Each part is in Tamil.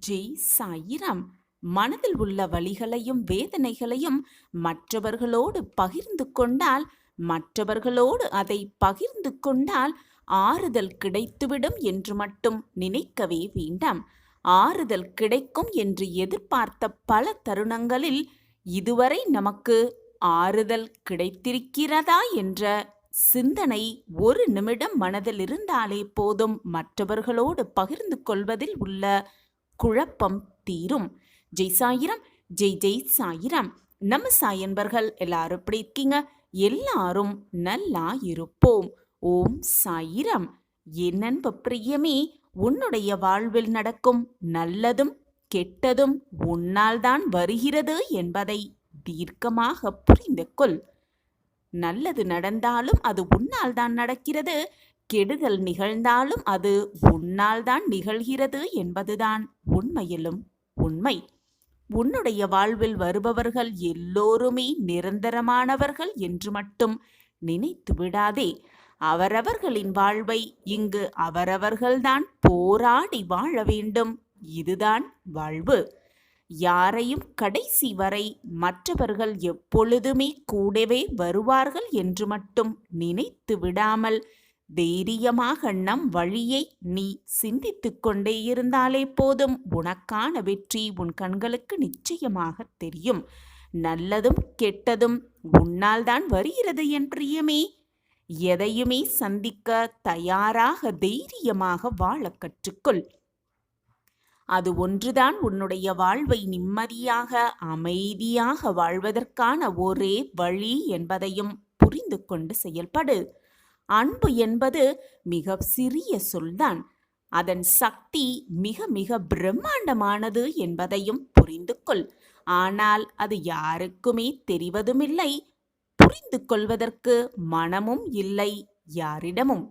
ஜெய் சாயிராம். மனதில் உள்ள வலிகளையும் வேதனைகளையும் மற்றவர்களோடு பகிர்ந்து கொண்டால், மற்றவர்களோடு அதை பகிர்ந்து கொண்டால் ஆறுதல் கிடைத்துவிடும் என்று மட்டும் நினைக்கவே வேண்டாம். ஆறுதல் கிடைக்கும் என்று எதிர்பார்த்த பல தருணங்களில் இதுவரை நமக்கு ஆறுதல் கிடைத்திருக்கிறதா என்ற சிந்தனை ஒரு நிமிடம் மனதில் இருந்தாலே போதும். மற்றவர்களோடு பகிர்ந்து கொள்வதில் உள்ள குழப்பம் தீரும். ஜெய் சாயிரம். ஜெய் ஜெய் சாயிரம். நம்ம சாயன்பர்கள் எல்லாரும் எப்படி இருக்கீங்க? எல்லாரும் நல்லா இருப்போம். ஓம் சாயிரம். என் அன்பு பிரியமே, உன்னுடைய வாழ்வில் நடக்கும் நல்லதும் கெட்டதும் உன்னால் தான் வருகிறது என்பதை தீர்க்கமாக புரிந்து கொள். நல்லது நடந்தாலும் அது உன்னால் தான் நடக்கிறது, கெடுதல் நிகழ்ந்தாலும் அது உன்னால் தான் நிகழ்கிறது என்பதுதான் உண்மையிலும் உண்மை. உன்னுடைய வாழ்வில் வருபவர்கள் எல்லோருமே நிரந்தரமானவர்கள் என்று மட்டும் நினைத்து விடாதே. அவரவர்களின் வாழ்வை இங்கு அவரவர்கள்தான் போராடி வாழ வேண்டும். இதுதான் வாழ்வு. யாரையும் கடைசி வரை மற்றவர்கள் எப்பொழுதுமே கூடவே வருவார்கள் என்று மட்டும் நினைத்து விடாமல் தைரியமாக நம் வழியை நீ சிந்தித்து கொண்டே இருந்தாலே போதும். உனக்கான வெற்றி உன் கண்களுக்கு நிச்சயமாக தெரியும். நல்லதும் கெட்டதும் உன்னால் தான் வருகிறது என் பிரியமே. எதையுமே சந்திக்க தயாராக தைரியமாக வாழ கற்றுக்கொள். அது ஒன்றுதான் உன்னுடைய வாழ்வை நிம்மதியாக அமைதியாக வாழ்வதற்கான ஒரே வழி என்பதையும் புரிந்து கொண்டு செயல்படு. அன்பு என்பது மிக சிறிய சொல்தான். அதன் சக்தி மிக மிக பிரம்மாண்டமானது என்பதையும் புரிந்து கொள். ஆனால் அது யாருக்குமே தெரிவதுமில்லை, புரிந்து கொள்வதற்கு மனமும் இல்லை யாரிடமும்.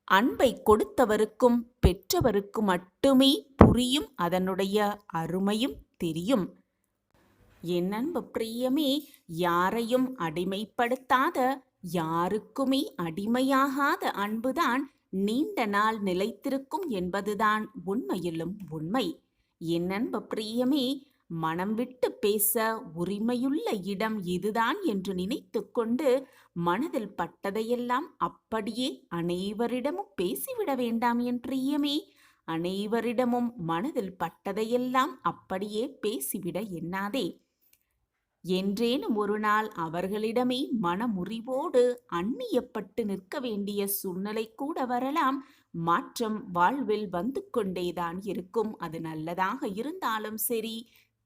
அன்பை கொடுத்தவருக்கும் பெற்றவருக்கு மட்டுமே புரியும், அதனுடைய அருமையும் தெரியும். என் அன்பு பிரியமே, யாரையும் அடிமைப்படுத்தாத, யாருக்குமே அடிமையாகாத அன்புதான் நீண்ட நாள் நிலைத்திருக்கும் என்பதுதான் உண்மையிலும் உண்மை. என் அன்பு பிரியமே, மனம் விட்டு பேச உரிமையுள்ள இடம் இதுதான் என்று நினைத்து கொண்டு மனதில் பட்டதையெல்லாம் அப்படியே அனைவரிடமும் பேசிவிட வேண்டாம் என் பிரியமே. அனைவரிடமும் மனதில் பட்டதையெல்லாம் அப்படியே பேசிவிட எண்ணாதே. என்றேனும் ஒரு நாள் அவர்களிடமே மனமுறிவோடு அந்நியப்பட்டு நிற்க வேண்டிய சூழ்நிலை கூட வரலாம். மாற்றம் வாழ்வில் வந்து கொண்டேதான் இருக்கும். அது நல்லதாக இருந்தாலும் சரி,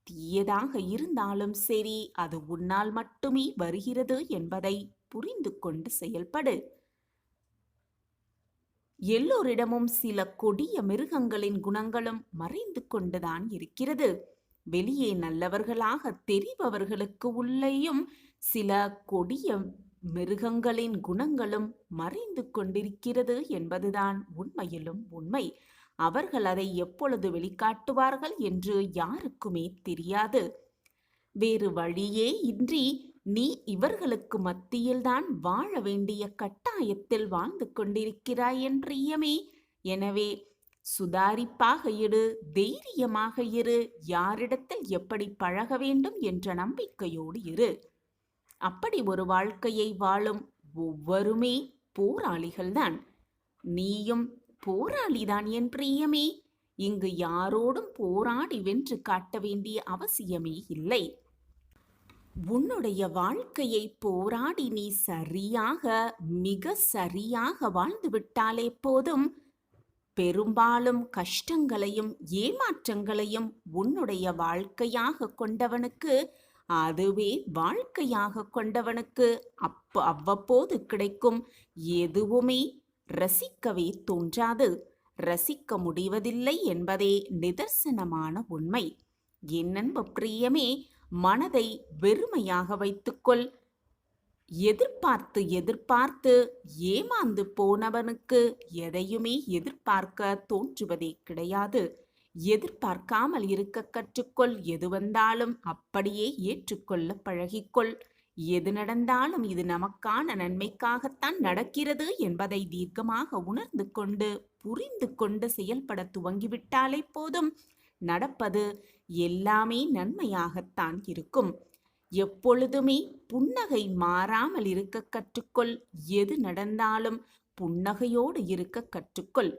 தீயதாக இருந்தாலும் சரி, அது உன்னால் மட்டுமே வருகிறது என்பதை புரிந்து கொண்டு செயல்படு. எல்லோரிடமும் சில கொடிய மிருகங்களின் குணங்களும் மறைந்து கொண்டுதான் இருக்கிறது. வெளியே நல்லவர்களாக தெரிபவர்களுக்கு உள்ளேயும் சில கொடிய மிருகங்களின் குணங்களும் மறைந்து கொண்டிருக்கிறது என்பதுதான் உண்மையிலும் உண்மை. அவர்கள் அதை எப்பொழுது வெளிக்காட்டுவார்கள் என்று யாருக்குமே தெரியாது. வேறு வழியே இன்றி நீ இவர்களுக்கு மத்தியில்தான் வாழ வேண்டிய கட்டாயத்தில் வாழ்ந்து கொண்டிருக்கிறாய் என் பிரியமே. எனவே சுதாரிப்பாக இரு, தைரியமாக இரு, யாரிடத்தில் எப்படி பழக வேண்டும் என்ற நம்பிக்கையோடு இரு. அப்படி ஒரு வாழ்க்கையை வாழும் ஒவ்வொருமே போராளிகள்தான். நீயும் போராளிதான் என் பிரியமே. இங்கு யாரோடும் போராடி வென்று காட்ட வேண்டிய அவசியமே இல்லை. உன்னுடைய வாழ்க்கையை போராடி நீ சரியாக, மிக சரியாக வாழ்ந்து விட்டாலே போதும். பெரும்பாலும் கஷ்டங்களையும் ஏமாற்றங்களையும் உன்னுடைய வாழ்க்கையாக கொண்டவனுக்கு, அதுவே வாழ்க்கையாக கொண்டவனுக்கு அவ்வப்போது கிடைக்கும் எதுவுமே ரசிக்கவே தோன்றாது, ரசிக்க முடிவதில்லை என்பதே நிதர்சனமான உண்மை. என் அன்பு பிரியமே, மனதை வெறுமையாக வைத்துக்கொள். எதிர்பார்த்து எதிர்பார்த்து ஏமாந்து போனவனுக்கு எதையுமே எதிர்பார்க்க தோன்றுவதே கிடையாது. எதிர்பார்க்காமல் இருக்க கற்றுக்கொள். எது வந்தாலும் அப்படியே ஏற்றுக்கொள்ள பழகிக்கொள். எது நடந்தாலும் இது நமக்கான நன்மைக்காகத்தான் நடக்கிறது என்பதை தீர்க்கமாக உணர்ந்து கொண்டு புரிந்து கொண்டு செயல்பட துவங்கிவிட்டாலே போதும். நடப்பது எல்லாமே நன்மையாகத்தான் இருக்கும். எப்பொழுதுமே புன்னகை மாறாமல் இருக்க கற்றுக்கொள். எது நடந்தாலும் புன்னகையோடு இருக்க கற்றுக்கொள்.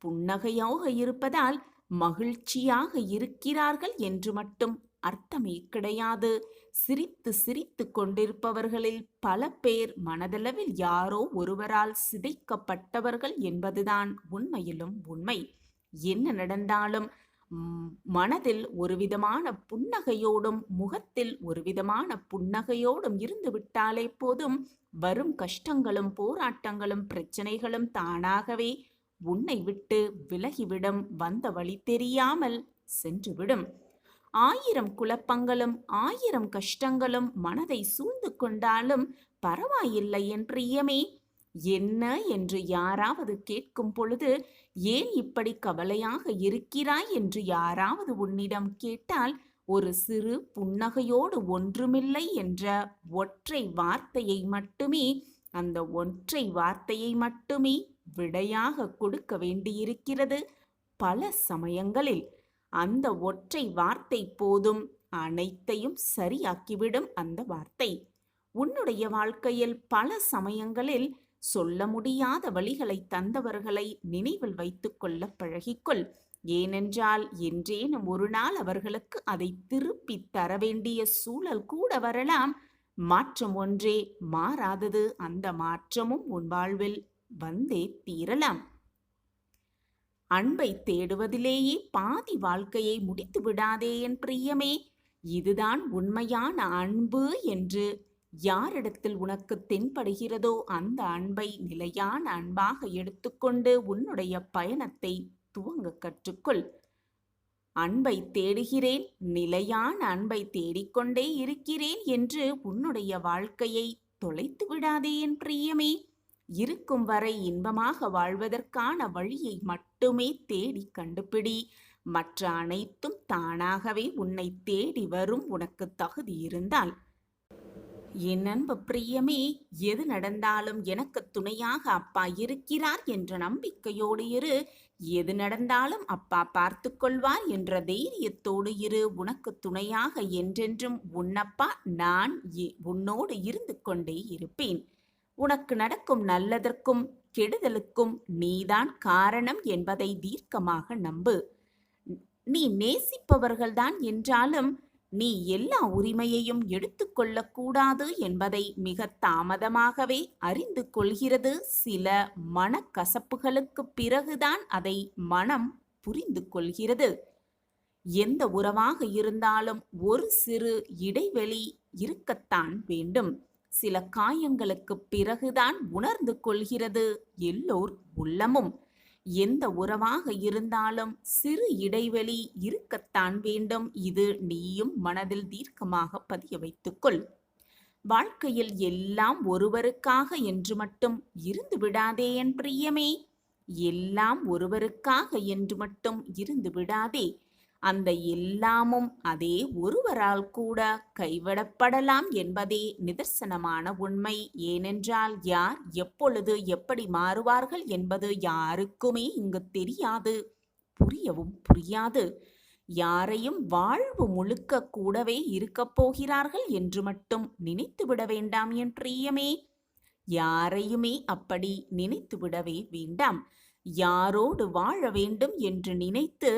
புன்னகையாக இருப்பதால் மகிழ்ச்சியாக இருக்கிறார்கள் என்று மட்டும் அர்த்தமே கிடையாது. சிரித்து சிரித்து கொண்டிருப்பவர்களில் பல பேர் மனதளவில் யாரோ ஒருவரால் சிதைக்கப்பட்டவர்கள் என்பதுதான் உண்மையிலும் உண்மை. என்ன நடந்தாலும் மனதில் ஒரு விதமான புன்னகையோடும் முகத்தில் ஒரு விதமான புன்னகையோடும் இருந்து விட்டாலே போதும், வரும் கஷ்டங்களும் போராட்டங்களும் பிரச்சனைகளும் தானாகவே உன்னை விட்டு விலகிவிடும். வந்த வழி தெரியாமல் சென்றுவிடும். 1000 குழப்பங்களும் 1000 கஷ்டங்களும் மனதை சூழ்ந்து கொண்டாலும் பரவாயில்லை என் பிரியமே. என்ன என்று யாராவது கேட்கும் பொழுது, ஏன் இப்படி கவலையாக இருக்கிறாய் என்று யாராவது உன்னிடம் கேட்டால், ஒரு சிறு புன்னகையோடு ஒன்றுமில்லை என்ற ஒற்றை வார்த்தையை மட்டுமே, அந்த ஒற்றை வார்த்தையை மட்டுமே விடையாக கொடுக்க வேண்டியிருக்கிறது பல சமயங்களில். அந்த ஒற்றை வார்த்தை போதும், அனைத்தையும் சரியாக்கிவிடும். அந்த வார்த்தை உன்னுடைய வாழ்க்கையில் பல சமயங்களில் சொல்ல முடியாத வழிகளை தந்தவர்களை நினைவில் வைத்துக் கொள்ள பழகிக்கொள். ஏனென்றால் என்றேனும் ஒரு நாள் அவர்களுக்கு அதை திருப்பி தர வேண்டிய சூழல் கூட வரலாம். மாற்றம் ஒன்றே மாறாதது. அந்த மாற்றமும் உன் வாழ்வில் வந்தே தீரலாம். அன்பை தேடுவதிலேயே பாதி வாழ்க்கையை முடித்து விடாதே என் பிரியமே. இதுதான் உண்மையான அன்பு என்று யாரிடத்தில் உனக்கு தென்படுகிறதோ அந்த அன்பை நிலையான அன்பாக எடுத்துக்கொண்டு உன்னுடைய பயணத்தை துவங்க கற்றுக்கொள். அன்பை தேடுகிறேன், நிலையான அன்பை தேடிக்கொண்டே இருக்கிறேன் என்று உன்னுடைய வாழ்க்கையை தொலைத்து விடாதே என் பிரியமே. இருக்கும் வரை இன்பமாக வாழ்வதற்கான வழியை மட்டுமே தேடி கண்டுபிடி. மற்ற அனைத்தும் தானாகவே உன்னை தேடி வரும். உனக்கு தகுதி இருந்தால். என் அன்பு பிரியமே, எது நடந்தாலும் எனக்கு துணையாக அப்பா இருக்கிறார் என்ற நம்பிக்கையோடு இரு. எது நடந்தாலும் அப்பா பார்த்து கொள்வார் என்ற தைரியத்தோடு இரு. உனக்கு துணையாக என்றென்றும் உன்னப்பா நான் உன்னோடு இருந்து கொண்டே இருப்பேன். உனக்கு நடக்கும் நல்லதற்கும் கெடுதலுக்கும் நீதான் காரணம் என்பதை தீர்க்கமாக நம்பு. நீ நேசிப்பவர்கள்தான் என்றாலும் நீ எல்லா உரிமையையும் எடுத்துக்கொள்ளக்கூடாது என்பதை மிக தாமதமாகவே அறிந்து கொள்கிறது. சில மனக்கசப்புகளுக்கு பிறகுதான் அதை மனம் புரிந்து கொள்கிறது. எந்த உறவாக இருந்தாலும் ஒரு சிறு இடைவெளி இருக்கத்தான் வேண்டும். சில காயங்களுக்கு பிறகுதான் உணர்ந்து கொள்கிறது எல்லோர் உள்ளமும். எந்த உறவாக இருந்தாலும் சிறு இடைவெளி இருக்கத்தான் வேண்டும். இது நீயும் மனதில் தீர்க்கமாக பதிய வைத்துக்கொள். வாழ்க்கையில் எல்லாம் ஒருவருக்காக என்று மட்டும் இருந்து விடாதே என் பிரியமே. எல்லாம் ஒருவருக்காக என்று மட்டும் இருந்து விடாதே. அந்த எல்லாமும் அதே ஒருவரால் கூட கைவிடப்படலாம் என்பதே நிதர்சனமான உண்மை. ஏனென்றால் யார் எப்பொழுது எப்படி மாறுவார்கள் என்பது யாருக்குமே இங்கு தெரியாது, புரியவும் புரியாது. யாரையும் வாழ்வு முழுக்க கூடவே இருக்கப் போகிறார்கள் என்று மட்டும் நினைத்து விட வேண்டாம் என் பிரியமே. யாரையுமே அப்படி நினைத்து விடவே வேண்டாம். யாரோடு வாழ வேண்டும் என்று நினைத்து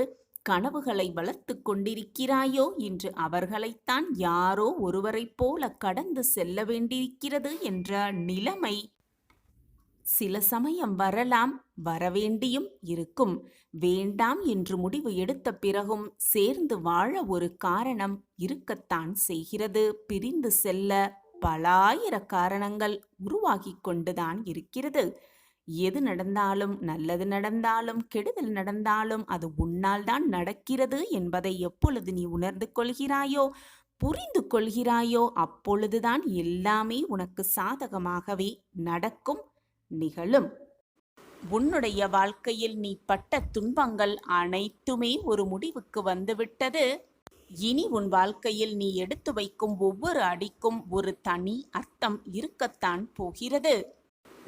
கனவுகளை வளர்த்து கொண்டிருக்கிறாயோ, இன்று அவர்களைத்தான் யாரோ ஒருவரைப் போல கடந்து செல்ல வேண்டியிருக்கிறது என்ற நிலைமை சில சமயம் வரலாம், வரவேண்டியும் இருக்கும். வேண்டாம் என்று முடிவு எடுத்த பிறகும் சேர்ந்து வாழ ஒரு காரணம் இருக்கத்தான் செய்கிறது. பிரிந்து செல்ல பலாயிர காரணங்கள் உருவாகி கொண்டுதான் இருக்கிறது. எது நடந்தாலும், நல்லது நடந்தாலும் கெடுதல் நடந்தாலும் அது உன்னால் தான் நடக்கிறது என்பதை எப்பொழுது நீ உணர்ந்து கொள்கிறாயோ, புரிந்து கொள்கிறாயோ, அப்பொழுதுதான் எல்லாமே உனக்கு சாதகமாகவே நடக்கும், நிகழும். உன்னுடைய வாழ்க்கையில் நீ பட்ட துன்பங்கள் அனைத்துமே ஒரு முடிவுக்கு வந்துவிட்டது. இனி உன் வாழ்க்கையில் நீ எடுத்து வைக்கும் ஒவ்வொரு அடிக்கும் ஒரு தனி அர்த்தம் இருக்கத்தான் போகிறது.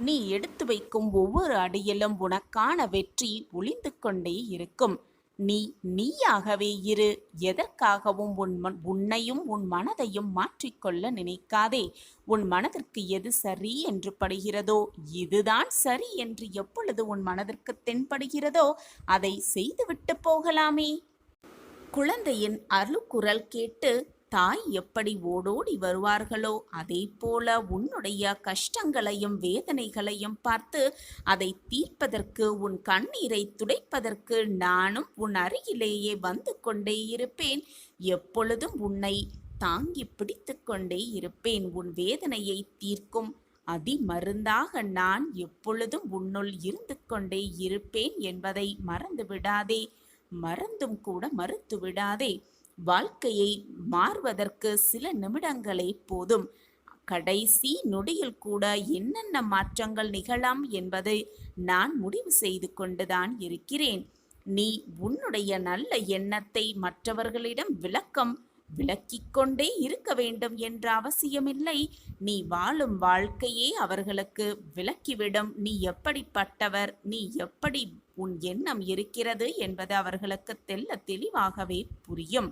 நீ எடுத்து வைக்கும் ஒவ்வொரு அடியிலும் உனக்கான வெற்றி ஒளிந்து கொண்டே இருக்கும். நீ நீயாகவே இரு. எதற்காகவும் உன்னையும் உன் மனதையும் மாற்றிக்கொள்ள நினைக்காதே. உன் மனதிற்கு எது சரி என்று படுகிறதோ, இதுதான் சரி என்று எப்பொழுது உன் மனதிற்கு தென்படுகிறதோ அதை செய்துவிட்டு போகலாமே. குழந்தையின் அருளுக்குரல் கேட்டு தாய் எப்படி ஓடோடி வருவார்களோ அதே போல உன்னுடைய கஷ்டங்களையும் வேதனைகளையும் பார்த்து அதை தீர்ப்பதற்கு, உன் கண்ணீரை துடைப்பதற்கு நானும் உன் அருகிலேயே வந்து கொண்டே இருப்பேன். எப்பொழுதும் உன்னை தாங்கி பிடித்து கொண்டே இருப்பேன். உன் வேதனையை தீர்க்கும் அதிமருந்தாக நான் எப்பொழுதும் உன்னுள் இருந்து கொண்டே இருப்பேன் என்பதை மறந்து விடாதே. மறந்தும் கூட மறுத்து விடாதே. வாழ்க்கையை மாறுவதற்கு சில நிமிடங்களே போதும். கடைசி நொடியில் கூட என்னென்ன மாற்றங்கள் நிகழலாம் என்பதை நான் முடிவு செய்து கொண்டுதான் இருக்கிறேன். நீ உன்னுடைய நல்ல எண்ணத்தை மற்றவர்களிடம் விளக்கிக் கொண்டே இருக்க வேண்டும் என்ற அவசியமில்லை. நீ வாழும் வாழ்க்கையே அவர்களுக்கு விளக்கிவிடும். நீ எப்படிப்பட்டவர், நீ எப்படி உன் எண்ணம் இருக்கிறது என்பது அவர்களுக்கு தெளிவாகவே புரியும்.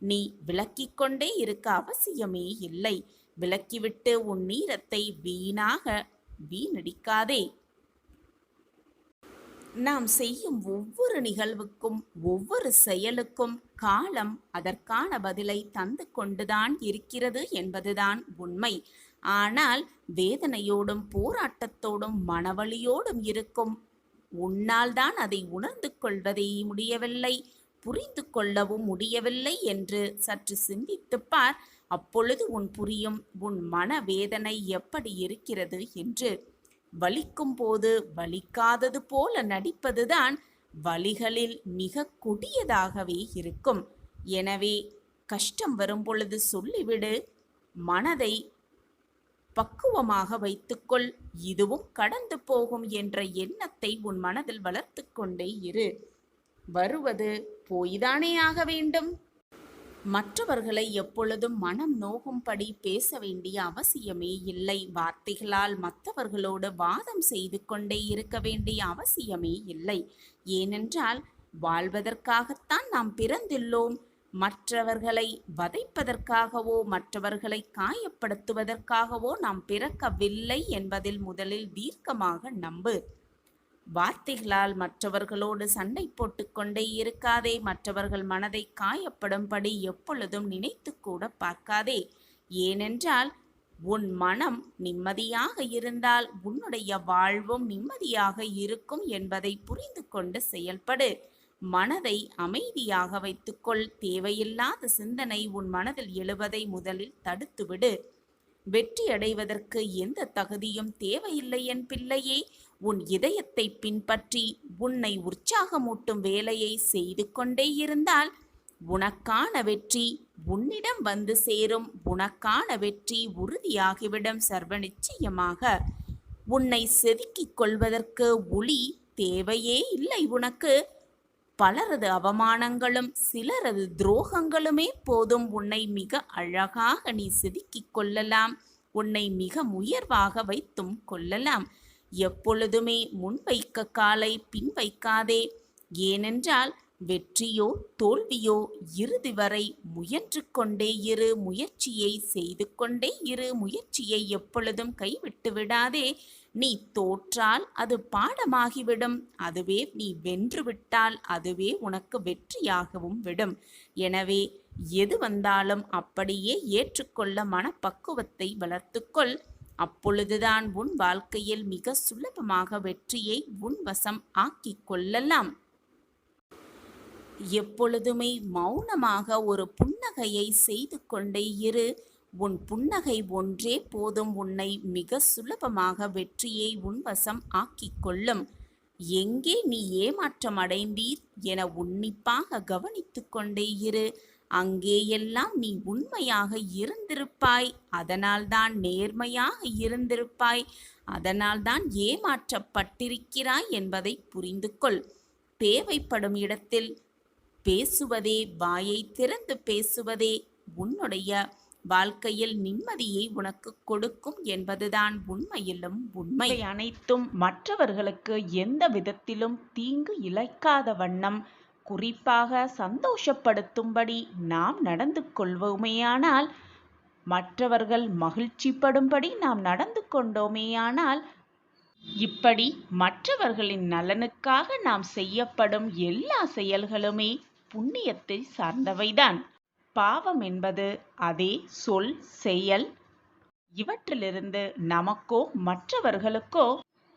நீ விளக்கிக் கொண்டே இருக்க அவசியமே இல்லை. விளக்கிவிட்டு உன் நீரத்தை வீணடிக்காதே. நாம் செய்யும் ஒவ்வொரு நிகழ்வுக்கும் ஒவ்வொரு செயலுக்கும் காலம் அதற்கான பதிலை தந்து கொண்டுதான் இருக்கிறது என்பதுதான் உண்மை. ஆனால் வேதனையோடும் போராட்டத்தோடும் மனவலியோடும் இருக்கும் உன்னால் தான் அதை உணர்ந்து கொள்வதே முடியவில்லை, புரிந்து கொள்ளவும் முடியவில்லை என்று சற்று சிந்தித்துப் பார். அப்பொழுது புரியும் உன் மனவேதனை எப்படி இருக்கிறது என்று. வலிக்கும் போது வலிக்காதது போல நடிப்பதுதான் வலிகளில் மிக கொடியதாகவே இருக்கும். எனவே கஷ்டம் வரும் பொழுது சொல்லிவிடு. மனதை பக்குவமாக வைத்துக்கொள். இதுவும் கடந்து போகும் என்ற எண்ணத்தை உன் மனதில் வளர்த்து கொண்டே இரு. வருவது போய்தானே ஆக வேண்டும். மற்றவர்களை எப்பொழுதும் மனம் நோகும்படி பேச வேண்டிய அவசியமே இல்லை. வார்த்தைகளால் மற்றவர்களோடு வாதம் செய்து கொண்டே இருக்க வேண்டிய அவசியமே இல்லை. ஏனென்றால் வாழ்வதற்காகத்தான் நாம் பிறந்துள்ளோம். மற்றவர்களை வதைப்பதற்காகவோ மற்றவர்களை காயப்படுத்துவதற்காகவோ நாம் பிறக்கவில்லை என்பதில் முதலில் தீர்க்கமாக நம்பு. வார்த்தைகளால் மற்றவர்களோடு சண்டை போட்டுக்கொண்டே இருக்காதே. மற்றவர்கள் மனதை காயப்படும்படி எப்பொழுதும் நினைத்து கூட பார்க்காதே. ஏனென்றால் உன் மனம் நிம்மதியாக இருந்தால் உன்னுடைய வாழ்வும் நிம்மதியாக இருக்கும் என்பதை புரிந்து கொண்டு செயல்படு. மனதை அமைதியாக வைத்துக்கொள். தேவையில்லாத சிந்தனை உன் மனதில் எழுவதை முதலில் தடுத்துவிடு. வெற்றி அடைவதற்கு எந்த தகுதியும் தேவையில்லை என் பிள்ளையே. உன் இதயத்தை பின்பற்றி உன்னை உற்சாகமூட்டும் வேலையை செய்து கொண்டே இருந்தால் உனக்கான வெற்றி உன்னிடம் வந்து சேரும். உனக்கான வெற்றி உறுதியாகிவிடும் சர்வ நிச்சயமாக. உன்னை செதுக்கிக் கொள்வதற்கு ஒளி தேவையே இல்லை உனக்கு. பலரது அவமானங்களும் சிலரது துரோகங்களுமே போதும். உன்னை மிக அழகாக நீ செதுக்கிக் கொள்ளலாம். உன்னை மிக உயர்வாக வைத்தும் கொள்ளலாம். எப்பொழுதுமே முன் வைக்க காலை பின் வைக்காதே. ஏனென்றால் வெற்றியோ தோல்வியோ இறுதி வரை முயன்று கொண்டே இரு. முயற்சியை செய்து கொண்டே இரு. முயற்சியை எப்பொழுதும் கைவிட்டு விடாதே. நீ தோற்றால் அது பாடமாகிவிடும். அதுவே நீ வென்றுவிட்டால் அதுவே உனக்கு வெற்றியாகவும் விடும். எனவே எது வந்தாலும் அப்படியே ஏற்றுக்கொள்ள மனப்பக்குவத்தை வளர்த்துக்கொள். அப்பொழுதுதான் உன் வாழ்க்கையில் மிக சுலபமாக வெற்றியை உன் வசம் ஆக்கிக் கொள்ளலாம். எப்பொழுதுமே மௌனமாக ஒரு புன்னகையை செய்து கொண்டே இரு. உன் புன்னகை ஒன்றே போதும் உன்னை மிக சுலபமாக வெற்றியை உன்வசம் ஆக்கிக் கொள்ளும். எங்கே நீ ஏமாற்றம் அடைந்தீர் என உன்னிப்பாக கவனித்து கொண்டே இரு. அங்கேயெல்லாம் நீ உண்மையாக இருந்திருப்பாய். அதனால்தான் நேர்மையாக இருந்திருப்பாய். அதனால்தான் ஏமாற்றப்பட்டிருக்கிறாய் என்பதை புரிந்து கொள். தேவைப்படும் இடத்தில் பேசுவதே, வாயை திறந்து பேசுவதே உன்னுடைய வாழ்க்கையில் நிம்மதியை உனக்கு கொடுக்கும் என்பதுதான் உண்மையிலும் உண்மை. அனைத்தும் மற்றவர்களுக்கு எந்த விதத்திலும் தீங்கு இழைக்காத வண்ணம் குறிப்பாக சந்தோஷப்படுத்தும்படி நாம் நடந்து கொள்வோமேயானால், மற்றவர்கள் மகிழ்ச்சிப்படும்படி நாம் நடந்து கொண்டோமேயானால், இப்படி மற்றவர்களின் நலனுக்காக நாம் செய்யப்படும் எல்லா செயல்களுமே புண்ணியத்தை சார்ந்தவைதான். பாவம் என்பது அதே சொல், செயல் இவற்றிலிருந்து நமக்கோ மற்றவர்களுக்கோ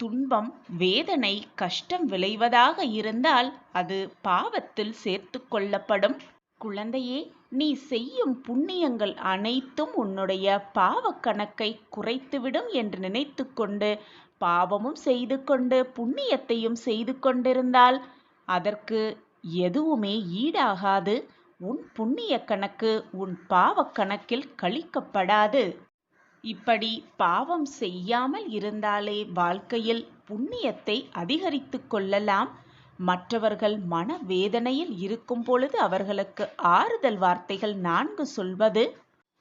துன்பம், வேதனை, கஷ்டம் விளைவதாக இருந்தால் அது பாவத்தில் சேர்த்து கொள்ளப்படும். குழந்தையே, நீ செய்யும் புண்ணியங்கள் அனைத்தும் உன்னுடைய பாவக் கணக்கை குறைத்துவிடும் என்று நினைத்து கொண்டு பாவமும் செய்து கொண்டு புண்ணியத்தையும் செய்து கொண்டிருந்தால் அதற்கு எதுவுமே ஈடாகாது. உன் புண்ணிய கணக்கு உன் பாவக் கணக்கில் கழிக்கப்படாது. இப்படி பாவம் செய்யாமல் இருந்தாலே வாழ்க்கையில் புண்ணியத்தை அதிகரித்து கொள்ளலாம். மற்றவர்கள் மனவேதனையில் இருக்கும் பொழுது அவர்களுக்கு ஆறுதல் வார்த்தைகள் 4 சொல்வது,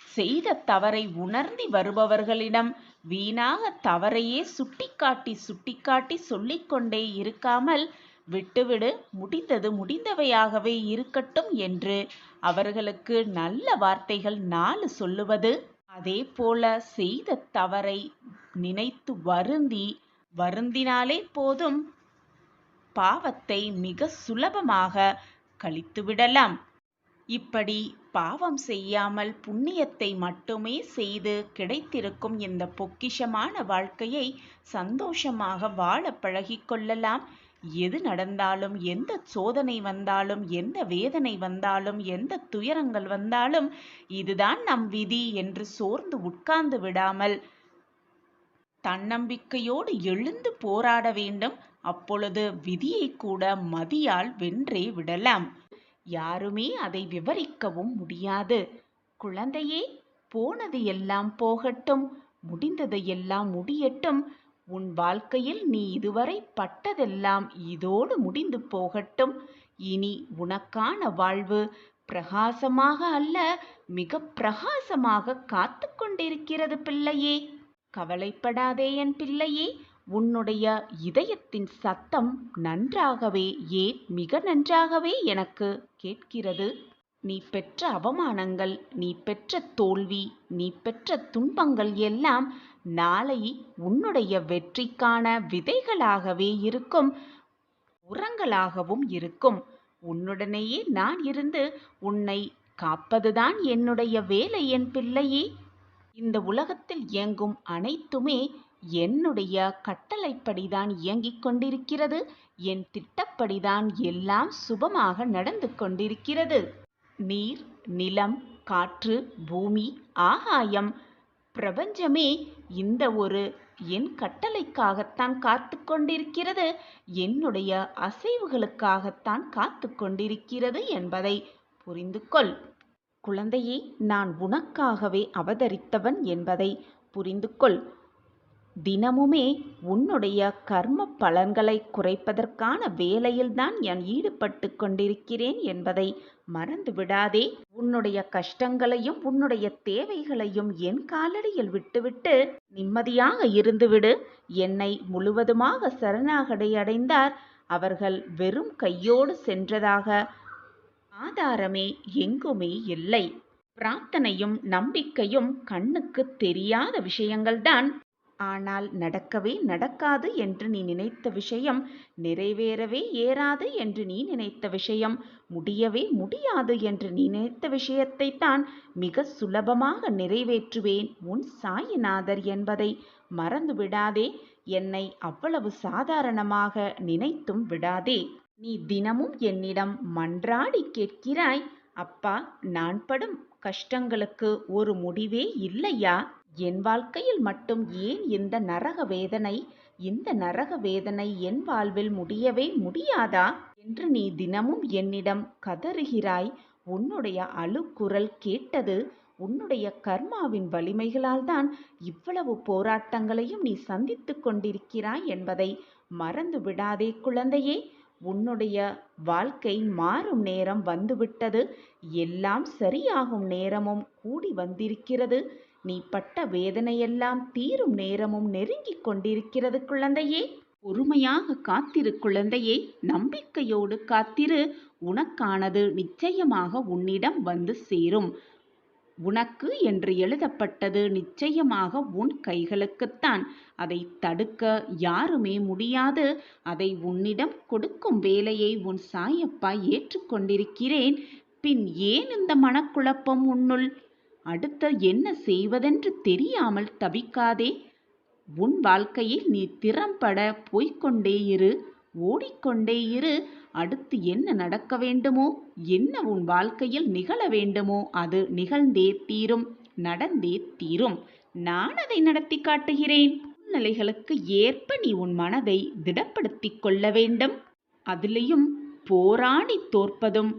செய்த தவறை உணர்ந்து வருபவர்களிடம் வீணாக தவறையே சுட்டிக்காட்டி சுட்டிக்காட்டி சொல்லிக்கொண்டே இருக்காமல், விட்டுவிடு, முடிந்தது முடிந்தவையாகவே இருக்கட்டும் என்று அவர்களுக்கு நல்ல வார்த்தைகள் 4 சொல்லுவது. அதே போல செய்த தவறை நினைத்து வருந்தினாலே போதும், பாவத்தை மிக சுலபமாக கழித்துவிடலாம். இப்படி பாவம் செய்யாமல் புண்ணியத்தை மட்டுமே செய்து கிடைத்திருக்கும் இந்த பொக்கிஷமான வாழ்க்கையை சந்தோஷமாக வாழ பழகிக்கொள்ளலாம். எது நடந்தாலும், எந்த சோதனை வந்தாலும், எந்த வேதனை வந்தாலும், எந்த துயரங்கள் வந்தாலும், இதுதான் நம் விதி என்று சோர்ந்து உட்கார்ந்து விடாமல் தன்னம்பிக்கையோடு எழுந்து போராட வேண்டும். அப்பொழுது விதியை கூட மதியால் வென்றே விடலாம். யாருமே அதை விவரிக்கவும் முடியாது. குழந்தையே, போனது எல்லாம் போகட்டும், முடிந்தது எல்லாம் முடியட்டும். உன் வாழ்க்கையில் நீ இதுவரை பட்டதெல்லாம் இதோடு முடிந்து போகட்டும். இனி உனக்கான வாழ்வு பிரகாசமாக அல்ல, மிக பிரகாசமாக காத்து கொண்டிருக்கிறது பிள்ளையே. கவலைப்படாதே என் பிள்ளையே. உன்னுடைய இதயத்தின் சத்தம் நன்றாகவே, ஏன் மிக நன்றாகவே எனக்கு கேட்கிறது. நீ பெற்ற அவமானங்கள், நீ பெற்ற தோல்வி, நீ பெற்ற துன்பங்கள் எல்லாம் நாளை உன்னுடைய வெற்றிக்கான விதைகளாகவே இருக்கும், உரங்களாகவும் இருக்கும். உன்னுடனேயே நான் இருந்து உன்னை காப்பதுதான் என்னுடைய வேலை என் பிள்ளையே. இந்த உலகத்தில் இயங்கும் அனைத்துமே என்னுடைய கட்டளைப்படிதான் இயங்கிக் கொண்டிருக்கிறது. என் திட்டப்படிதான் எல்லாம் சுபமாக நடந்து கொண்டிருக்கிறது. நீர், நிலம், காற்று, பூமி, ஆகாயம், பிரபஞ்சமே இந்த ஒரு என் கட்டளைக்காகத்தான் காத்து கொண்டிருக்கிறது. என்னுடைய அசைவுகளுக்காகத்தான் காத்து கொண்டிருக்கிறது என்பதை புரிந்து கொள். குழந்தையே, நான் உனக்காகவே அவதரித்தவன் என்பதை புரிந்து கொள். தினமுமே உன்னுடைய கர்ம பலன்களை குறைப்பதற்கான வேலையில்தான் நான் ஈடுபட்டு கொண்டிருக்கிறேன் என்பதை மறந்து விடாதே. உன்னுடைய கஷ்டங்களையும் உன்னுடைய தேவைகளையும் என் காலடியில் விட்டுவிட்டு நிம்மதியாக இருந்துவிடு. என்னை முழுவதுமாக சரணாகதி அடைந்தார் அவர்கள் வெறும் கையோடு சென்றதாக ஆதாரமே எங்குமே இல்லை. பிரார்த்தனையும் நம்பிக்கையும் கண்ணுக்கு தெரியாத விஷயங்கள்தான். ஆனால் நடக்கவே நடக்காது என்று நீ நினைத்த விஷயம், நிறைவேறவே ஏறாது என்று நீ நினைத்த விஷயம், முடியவே முடியாது என்று நீ நினைத்த விஷயத்தை தான் மிக சுலபமாக நிறைவேற்றுவேன் உன் சாயிநாதர் என்பதை மறந்து விடாதே. என்னை அவ்வளவு சாதாரணமாக நினைத்தும் விடாதே. நீ தினமும் என்னிடம் மன்றாடி கேட்கிறாய், அப்பா, நான் படும் கஷ்டங்களுக்கு ஒரு முடிவே இல்லையா? என் வாழ்க்கையில் மட்டும் ஏன் இந்த நரக வேதனை? இந்த நரக வேதனை என் வாழ்வில் முடியவே முடியாதா என்று நீ தினமும் என்னிடம் கதறுகிறாய். உன்னுடைய அழுக்குரல் கேட்டது உன்னுடைய கர்மாவின் வலிமைகளால் தான் இவ்வளவு போராட்டங்களையும் நீ சந்தித்து கொண்டிருக்கிறாய் என்பதை மறந்து விடாதே குழந்தையே. உன்னுடைய வாழ்க்கை மாறும் நேரம் வந்துவிட்டது. எல்லாம் சரியாகும் நேரமும் கூடி வந்திருக்கிறது. நீ பட்ட வேதனையெல்லாம் தீரும் நேரமும் நெருங்கிக் கொண்டிருக்கிறது குழந்தையே. பொறுமையாக காத்திரு குழந்தையே. நம்பிக்கையோடு காத்திரு. உனக்கானது நிச்சயமாக உன்னிடம் வந்து சேரும். உனக்கு என்று எழுதப்பட்டது நிச்சயமாக உன் கைகளுக்குத்தான். அதை தடுக்க யாருமே முடியாது. அதை உன்னிடம் கொடுக்கும் வேலையை உன் சாயப்பா ஏற்றுக்கொண்டிருக்கிறேன். பின் ஏன் இந்த மனக்குழப்பம் உன்னுள்? அடுத்த என்ன செய்வதென்று தெரியாமல் தவிக்காதே. உன் வாழ்க்கையில் நீ திறம்பட போய்க்கொண்டே இரு, ஓடிக்கொண்டே இரு. அடுத்து என்ன நடக்க வேண்டுமோ, என்ன உன் வாழ்க்கையில் நிகழ வேண்டுமோ அது நிகழ்ந்தே தீரும், நடந்தே தீரும். நான் அதை நடத்தி காட்டுகிறேன். சூழ்நிலைகளுக்கு ஏற்ப நீ உன் மனதை திடப்படுத்திக் கொள்ள வேண்டும். அதிலையும் போராடி தோற்பதும்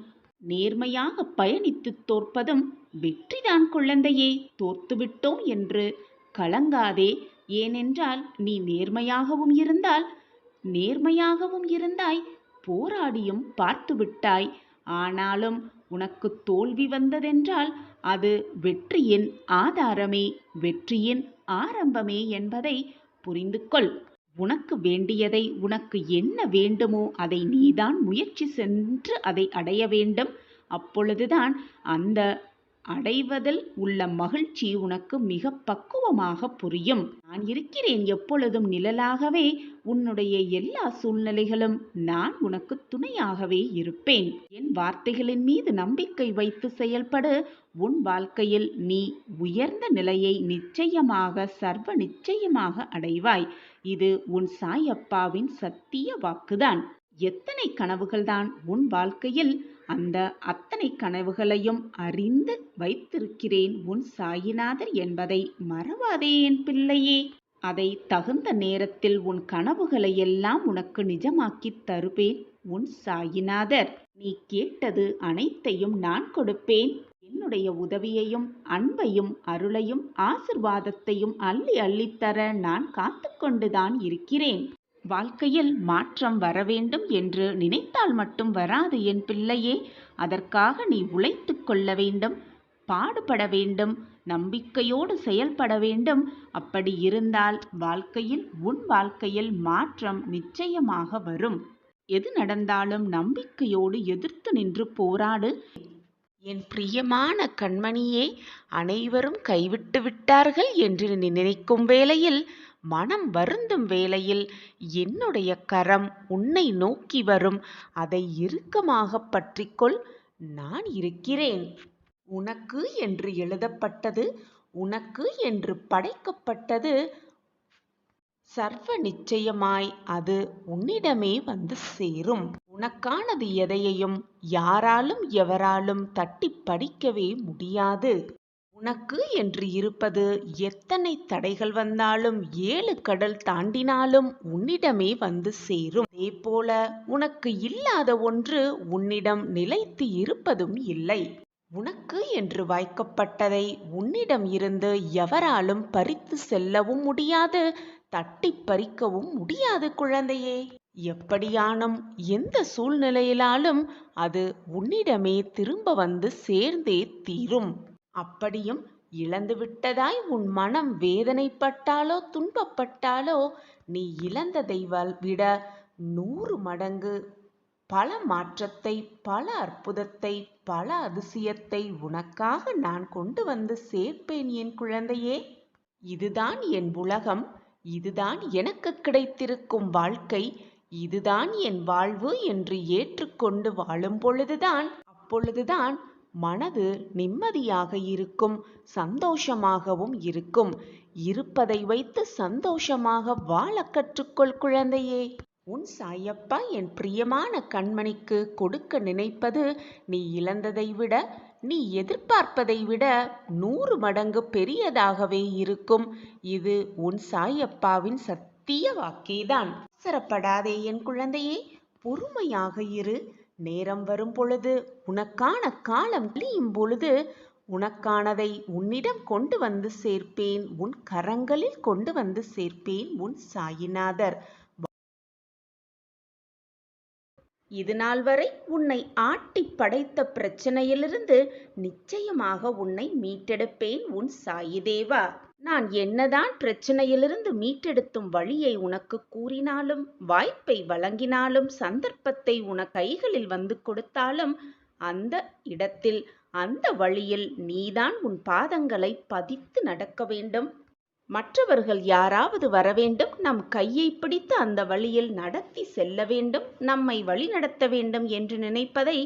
நேர்மையாக பயணித்து தோற்பதும் வெற்றிதான் குழந்தையே. தோத்துவிட்டோம் என்று கலங்காதே. ஏனென்றால் நீ நேர்மையாகவும் இருந்தாய், போராடியும் பார்த்து விட்டாய். ஆனாலும் உனக்கு தோல்வி வந்ததென்றால் அது வெற்றியின் ஆதாரமே, வெற்றியின் ஆரம்பமே என்பதை புரிந்து கொள். உனக்கு வேண்டியதை, உனக்கு என்ன வேண்டுமோ அதை நீதான் முயற்சி சென்று அதை அடைய வேண்டும். அப்பொழுதுதான் அந்த அடைவதில் உள்ள மகிழ்ச்சி உனக்கு மிக பக்குவமாக புரியும். நான் இருக்கிறேன் எப்பொழுதும் நிழலாகவே. உன்னுடைய எல்லா சூழ்நிலைகளும் நான் உனக்கு துணையாகவே இருப்பேன். என் வார்த்தைகளின் மீது நம்பிக்கை வைத்து செயல்படு. உன் வாழ்க்கையில் நீ உயர்ந்த நிலையை நிச்சயமாக, சர்வ நிச்சயமாக அடைவாய். இது உன் சாயப்பாவின் சத்திய வாக்குதான். எத்தனை கனவுகள்தான் உன் வாழ்க்கையில், அந்த அத்தனை கனவுகளையும் அறிந்து வைத்திருக்கிறேன் உன் சாயிநாதர் என்பதை மறவாதே என் பிள்ளையே. அதை தகுந்த நேரத்தில் உன் கனவுகளை எல்லாம் உனக்கு நிஜமாக்கித் தருவேன் உன் சாயிநாதர். நீ கேட்டது அனைத்தையும் நான் கொடுப்பேன். என்னுடைய உதவியையும் அன்பையும் அருளையும் ஆசிர்வாதத்தையும் அள்ளி அள்ளித்தர நான் காத்து கொண்டுதான் இருக்கிறேன். வாழ்க்கையில் மாற்றம் வர வேண்டும் என்று நினைத்தால் மட்டும் வராது என் பிள்ளையே. அதற்காக நீ உழைத்து கொள்ள வேண்டும், பாடுபட வேண்டும், நம்பிக்கையோடு செயல்பட வேண்டும். அப்படி இருந்தால் உன் வாழ்க்கையில் மாற்றம் நிச்சயமாக வரும். எது நடந்தாலும் நம்பிக்கையோடு எதிர்த்து நின்று போராடு. என் பிரியமான கண்மணியே, அனைவரும் கைவிட்டு விட்டார்கள் என்று நினைக்கும் வேளையில், மனம் வருந்தும் வேளையில் என்னுடைய கரம் உன்னை நோக்கி வரும். அதை இறுக்கமாக பற்றிக்கொள். நான் இருக்கிறேன். உனக்கு என்று எழுதப்பட்டது, உனக்கு என்று படைக்கப்பட்டது சர்வ நிச்சயமாய் அது உன்னிடமே வந்து சேரும். உனக்கானது எதையையும் யாராலும் எவராலும் தட்டி பறிக்கவே முடியாது. உனக்கு என்று இருப்பது எத்தனை தடைகள் வந்தாலும் 7 கடல் தாண்டினாலும் உன்னிடமே வந்து சேரும். அதே போல உனக்கு இல்லாத ஒன்று உன்னிடம் நிலைத்து இருப்பதும் இல்லை. உனக்கு என்று வாய்க்கப்பட்டதை உன்னிடம் இருந்து எவராலும் பறித்து செல்லவும் முடியாது, தட்டி பறிக்கவும் முடியாது குழந்தையே. எப்படியானும் எந்த சூழ்நிலையிலாலும் அது உன்னிடமே திரும்ப வந்து சேர்ந்தே தீரும். அப்படியும் இழந்துவிட்டதாய் உன் மனம் வேதனைப்பட்டாலோ துன்பப்பட்டாலோ, நீ இழந்ததை விட 100 மடங்கு பல மாற்றத்தை, பல அற்புதத்தை, பல அதிசயத்தை உனக்காக நான் கொண்டு வந்து சேர்ப்பேன் என் குழந்தையே. இதுதான் என் உலகம், இதுதான் எனக்கு கிடைத்திருக்கும் வாழ்க்கை, இதுதான் என் வாழ்வு என்று ஏற்றுக்கொண்டு வாழும் அப்பொழுதுதான் மனது நிம்மதியாக இருக்கும், சந்தோஷமாகவும் இருக்கும். இருப்பதை வைத்து சந்தோஷமாக வாழ கற்றுக்கொள் குழந்தையே. உன் சாயப்பா என் பிரியமான கண்மணிக்கு கொடுக்க நினைப்பது நீ இழந்ததை விட, நீ எதிர்பார்ப்பதை விட 100 மடங்கு பெரியதாகவே இருக்கும். இது உன் சாயப்பாவின் சத்திய வாக்கேதான். அவசரப்படாதே என் குழந்தையே, பொறுமையாக இரு. நேரம் வரும் பொழுது, உனக்கான காலம் கழியும் பொழுது, உனக்கானதை உன்னிடம் கொண்டு வந்து சேர்ப்பேன், உன் கரங்களில் கொண்டு வந்து சேர்ப்பேன் உன் சாயிநாதர். இது நாள் வரை உன்னை ஆட்டி படைத்த பிரச்சனையிலிருந்து நிச்சயமாக உன்னை மீட்டெடுப்பேன் உன் சாயி தேவா. நான் என்னதான் பிரச்சனையிலிருந்து மீட்டெடுத்தும் வழியை உனக்கு கூறினாலும், வாய்ப்பை வழங்கினாலும், சந்தர்ப்பத்தை உன கைகளில் வந்து கொடுத்தாலும், அந்த இடத்தில், அந்த வழியில் நீதான் உன் பாதங்களை பதித்து நடக்க வேண்டும். மற்றவர்கள் யாராவது வரவேண்டும், நம் கையை பிடித்து அந்த வழியில் நடத்தி செல்ல வேண்டும், நம்மை வழிநடத்த வேண்டும் என்று நினைப்பதை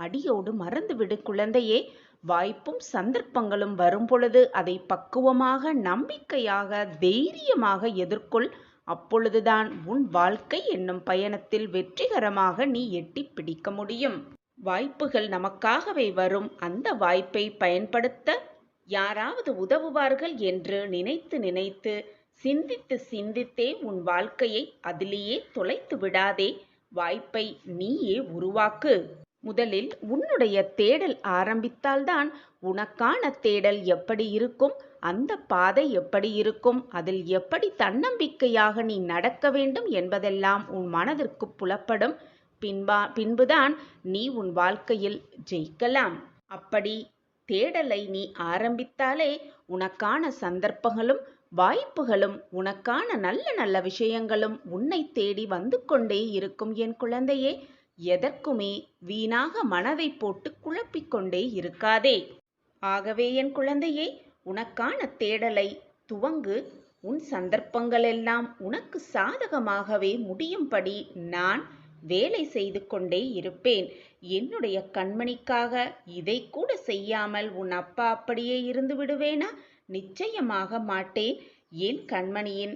அடியோடு மறந்துவிடு குழந்தையே. வாய்ப்பும் சந்தர்ப்பங்களும் வரும்பொழுது அதை பக்குவமாக, நம்பிக்கையாக, தைரியமாக எதிர்கொள். அப்பொழுதுதான் உன் வாழ்க்கை என்னும் பயணத்தில் வெற்றிகரமாக நீ எட்டி பிடிக்க முடியும். வாய்ப்புகள் நமக்காகவே வரும். அந்த வாய்ப்பை பயன்படுத்த யாராவது உதவுவார்கள் என்று நினைத்து நினைத்து, சிந்தித்து சிந்தித்தே உன் வாழ்க்கையை அதிலேயே தொலைத்து விடாதே. வாய்ப்பை நீயே உருவாக்கு. முதலில் உன்னுடைய தேடல் ஆரம்பித்தால்தான் உனக்கான தேடல் எப்படி இருக்கும், அந்த பாதை எப்படி இருக்கும், அதில் எப்படி தன்னம்பிக்கையாக நீ நடக்க வேண்டும் என்பதெல்லாம் உன் மனதிற்கு புலப்படும். பின்புதான் நீ உன் வாழ்க்கையில் ஜெயிக்கலாம். அப்படி தேடலை நீ ஆரம்பித்தாலே உனக்கான சந்தர்ப்பங்களும் வாய்ப்புகளும், உனக்கான நல்ல நல்ல விஷயங்களும் உன்னை தேடி வந்து கொண்டே இருக்கும். என் குழந்தையே, எதற்குமே வீணாக மனதை போட்டு குழப்பிக்கொண்டே இருக்காதே. ஆகவே என் குழந்தையே, உனக்கான தேடலை துவங்கு. உன் சந்தர்ப்பங்களெல்லாம் உனக்கு சாதகமாகவே முடியும்படி நான் வேலை செய்து கொண்டே இருப்பேன். என்னுடைய கண்மணிக்காக இதை கூட செய்யாமல் உன் அப்பா அப்படியே இருந்து விடுவேனா? நிச்சயமாக மாட்டேன். என் கண்மணியின்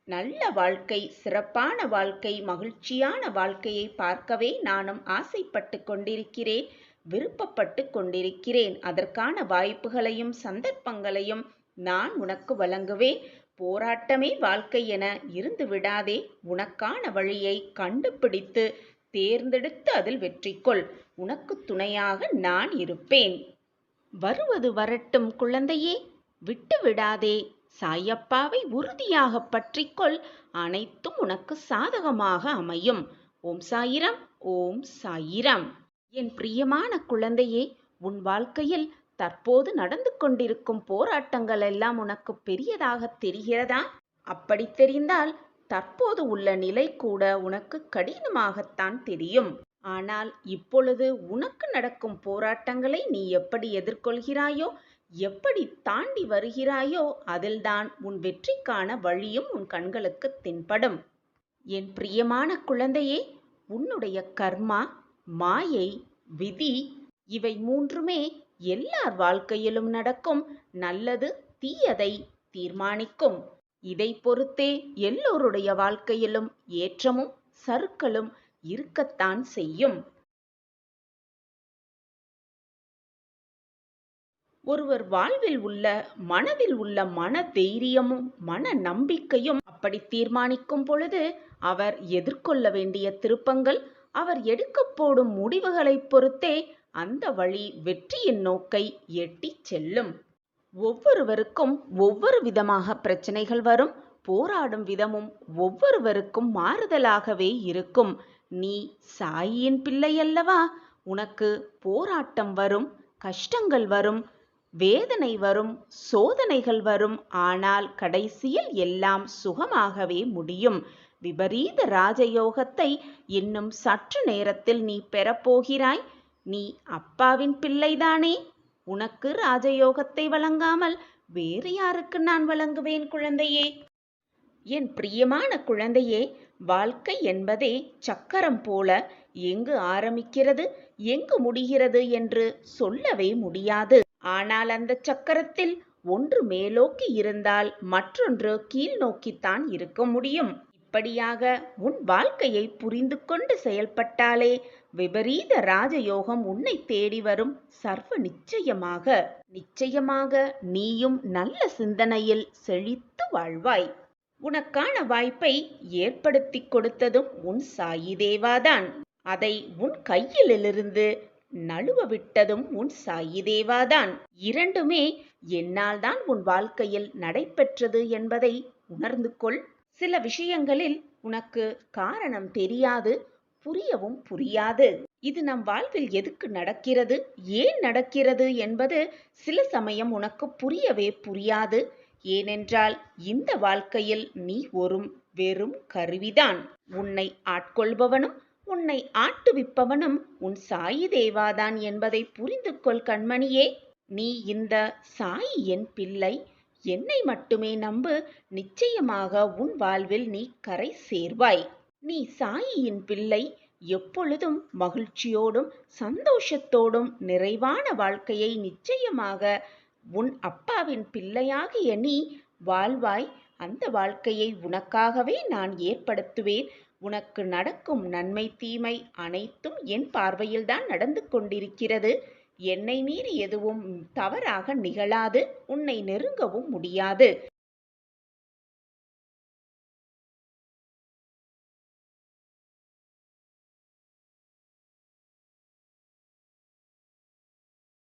நல்ல வாழ்க்கை, சிறப்பான வாழ்க்கை, மகிழ்ச்சியான வாழ்க்கையை பார்க்கவே நானும் ஆசைப்பட்டு கொண்டிருக்கிறேன், விருப்பப்பட்டு கொண்டிருக்கிறேன். அதற்கான வாய்ப்புகளையும் சந்தர்ப்பங்களையும் நான் உனக்கு வழங்குவேன். போராட்டமே வாழ்க்கை என இருந்து விடாதே. உனக்கான வழியை கண்டுபிடித்து தேர்ந்தெடுத்து அதில் வெற்றி கொள். உனக்கு துணையாக நான் இருப்பேன். வருவது வரட்டும் குழந்தையே, விட்டு விடாதே. சாயப்பாவை உறுதியாக பற்றிக்கொள். அனைத்தும் உனக்கு சாதகமாக அமையும். ஓம் சாயிரம், ஓம் சாயிரம். என் பிரியமான குழந்தையே, உன் வாழ்க்கையில் தற்போது நடந்து கொண்டிருக்கும் போராட்டங்கள் எல்லாம் உனக்கு பெரியதாக தெரிகிறதா? அப்படி தெரிந்தால் தற்போது உள்ள நிலை கூட உனக்கு கடினமாகத்தான் தெரியும். ஆனால் இப்பொழுது உனக்கு நடக்கும் போராட்டங்களை நீ எப்படி எதிர்கொள்கிறாயோ, எப்படி தாண்டி வருகிறாயோ, அதில்தான் உன் வெற்றிக்கான வழியும் உன் கண்களுக்கு தென்படும். என் பிரியமான குழந்தையே, உன்னுடைய கர்மா, மாயை, விதி இவை மூன்றுமே எல்லார் வாழ்க்கையிலும் நடக்கும். நல்லது தீயதை தீர்மானிக்கும். இதை பொறுத்தே எல்லோருடைய வாழ்க்கையிலும் ஏற்றமும் சறுக்கலும் இருக்கத்தான் செய்யும். ஒருவர் வாழ்வில் உள்ள, மனதில் உள்ள மன தைரியமும் மன நம்பிக்கையும் அப்படி தீர்மானிக்கும் பொழுது அவர் எதிர்கொள்ள வேண்டிய திருப்பங்கள், அவர் எடுக்கப் போடும் முடிவுகளை பொறுத்தே அந்த வழி வெற்றியின் நோக்கை எட்டி செல்லும். ஒவ்வொருவருக்கும் ஒவ்வொரு விதமாக பிரச்சனைகள் வரும். போராடும் விதமும் ஒவ்வொருவருக்கும் மாறுதலாகவே இருக்கும். நீ சாயின் பிள்ளை அல்லவா? உனக்கு போராட்டம் வரும், கஷ்டங்கள் வரும், வேதனை வரும், சோதனைகள் வரும். ஆனால் கடைசியில் எல்லாம் சுகமாகவே முடியும். விபரீத ராஜயோகத்தை இன்னும் சற்று நேரத்தில் நீ பெறப்போகிறாய். நீ அப்பாவின் பிள்ளைதானே? உனக்கு ராஜயோகத்தை வழங்காமல் வேறு யாருக்கு நான் வழங்குவேன் குழந்தையே? என் பிரியமான குழந்தையே, வாழ்க்கை என்பதே சக்கரம் போல எங்கு ஆரம்பிக்கிறது எங்கு முடிகிறது என்று சொல்லவே முடியாது. ஆனால் அந்த சக்கரத்தில் ஒன்று மேலோக்கி இருந்தால் மற்றொன்று கீழ் நோக்கித்தான் இருக்க முடியும். இப்படியாக உன் வாழ்க்கையை புரிந்து கொண்டு செயல்பட்டாலே விபரீத ராஜயோகம் உன்னை தேடி வரும். சர்வ நிச்சயமாக நிச்சயமாக நீயும் நல்ல சிந்தனையில் செழித்து வாழ்வாய். உனக்கான வாய்ப்பை ஏற்படுத்தி கொடுத்ததும் உன் சாயி தேவாதான். அதை உன் கையிலிருந்து நழுவ விட்டதும் உன் சாயி தேவாதான். இரண்டுமே என்னால் தான் உன் வாழ்க்கையில் நடைபெற்றது என்பதை உணர்ந்து கொள். சில விஷயங்களில் உனக்கு காரணம் தெரியாது, புரியவும் புரியாது. இது நம் வாழ்வில் எதுக்கு நடக்கிறது, ஏன் நடக்கிறது என்பது சில சமயம் உனக்கு புரியவே புரியாது. ஏனென்றால் இந்த வாழ்க்கையில் நீ வெறும் கருவிதான். உன்னை ஆட்கொள்பவனும் உன்னை ஆட்டுவிப்பவனும் உன் சாயி தேவாதான் என்பதை புரிந்து கொள் கண்மணியே. நீ இந்த சாயி என் பிள்ளை, என்னை மட்டுமே நம்பு. நிச்சயமாக உன் வாழ்வில் நீ கரை சேர்வாய். நீ சாயியின் பிள்ளை. எப்பொழுதும் மகிழ்ச்சியோடும் சந்தோஷத்தோடும் நிறைவான வாழ்க்கையை நிச்சயமாக உன் அப்பாவின் பிள்ளையாகிய நீ வாழ்வாய். அந்த வாழ்க்கையை உனக்காகவே நான் ஏற்படுத்துவேன். உனக்கு நடக்கும் நன்மை தீமை அனைத்தும் என் பார்வையில்தான் நடந்து கொண்டிருக்கிறது. என்னை மீறி எதுவும் தவறாக நிகழாது. உன்னை நெருங்கவும் முடியாது.